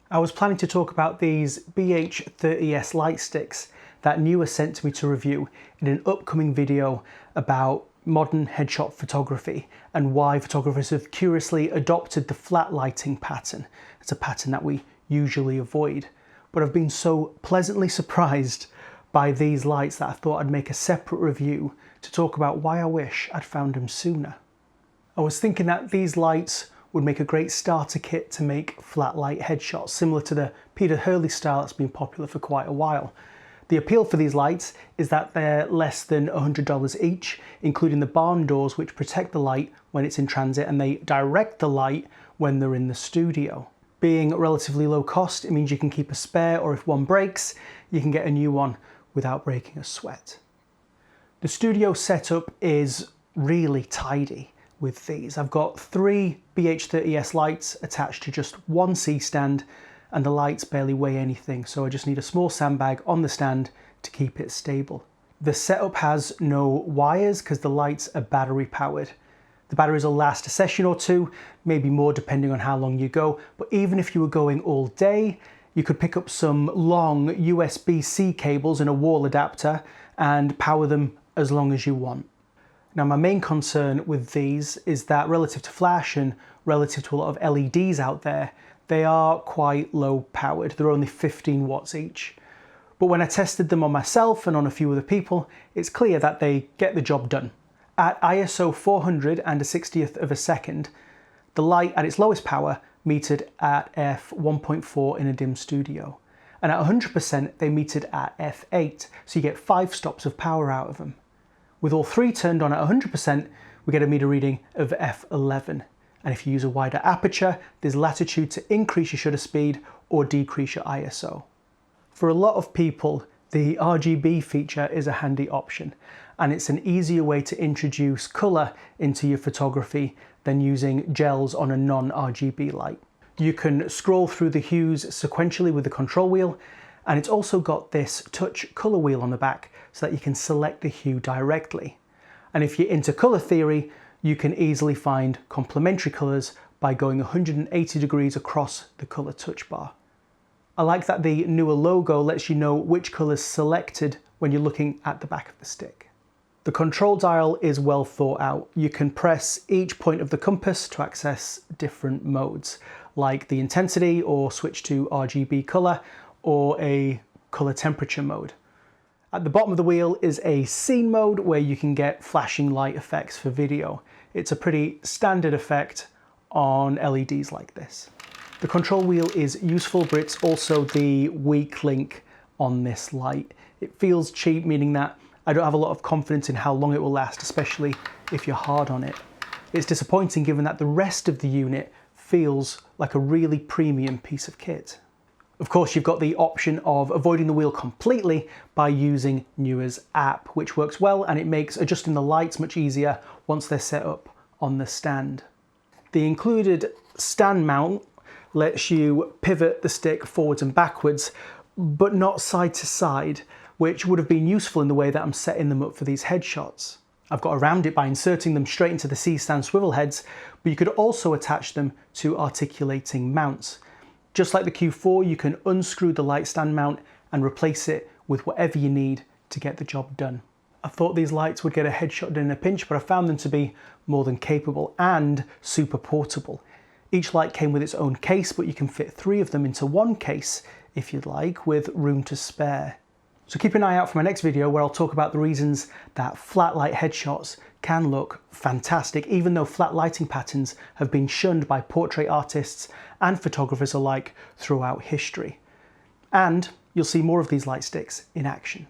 I was planning to talk about these BH30s light sticks that Neewer sent to me to review in an upcoming video about modern headshot photography and why photographers have curiously adopted the flat lighting pattern. It's a pattern that we usually avoid, but I've been so pleasantly surprised by these lights that I thought I'd make a separate review to talk about why I wish I'd found them sooner. I was thinking that these lights would make a great starter kit to make flat light headshots, similar to the Peter-Hurley-style that's been popular for quite a while. The appeal for these lights is that they're less than $100 each, including the barn doors which protect the light when it's in transit, and they direct the light when they're in the studio. Being relatively low cost, it means you can keep a spare, or if one breaks, you can get a new one without breaking a sweat. The studio setup is really tidy with these. I've got 3 BH30s lights attached to just one C-stand, and the lights barely weigh anything, so I just need a small sandbag on the stand to keep it stable. The setup has no wires because the lights are battery powered. The batteries will last a session or two, maybe more depending on how long you go, but even if you were going all day, you could pick up some long USB-C cables and a wall adapter and power them as long as you want. Now, my main concern with these is that relative to flash and relative to a lot of LEDs out there, they are quite low powered. They're only 15 watts each. But when I tested them on myself and on a few other people, it's clear that they get the job done. At ISO 460th of a second, the light at its lowest power metered at f1.4 in a dim studio. And at 100%, they metered at f8, so you get 5 stops of power out of them. With all 3 turned on at 100%, we get a meter reading of f11. And if you use a wider aperture, there's latitude to increase your shutter speed or decrease your ISO. For a lot of people, the RGB feature is a handy option, and it's an easier way to introduce colour into your photography than using gels on a non-RGB light. You can scroll through the hues sequentially with the control wheel, and it's also got this touch colour wheel on the back so that you can select the hue directly. And if you're into colour theory, you can easily find complementary colours by going 180 degrees across the colour touch bar. I like that the Neewer logo lets you know which colours selected when you're looking at the back of the stick. The control dial is well thought out. You can press each point of the compass to access different modes, like the intensity or switch to RGB colour or a colour temperature mode. At the bottom of the wheel is a scene mode where you can get flashing light effects for video. It's a pretty standard effect on LEDs like this. The control wheel is useful, but it's also the weak link on this light. It feels cheap, meaning that I don't have a lot of confidence in how long it will last, especially if you're hard on it. It's disappointing given that the rest of the unit feels like a really premium piece of kit. Of course, you've got the option of avoiding the wheel completely by using Neewer's app, which works well, and it makes adjusting the lights much easier once they're set up on the stand. The included stand mount lets you pivot the stick forwards and backwards, but not side to side, which would have been useful in the way that I'm setting them up for these headshots. I've got around it by inserting them straight into the C-stand swivel heads, but you could also attach them to articulating mounts. Just like the Q4, you can unscrew the light stand mount and replace it with whatever you need to get the job done. I thought these lights would get a headshot done in a pinch, but I found them to be more than capable and super portable. Each light came with its own case, but you can fit 3 of them into one case if you'd like, with room to spare. So keep an eye out for my next video where I'll talk about the reasons that flat light headshots can look fantastic, even though flat lighting patterns have been shunned by portrait artists and photographers alike throughout history. And you'll see more of these light sticks in action.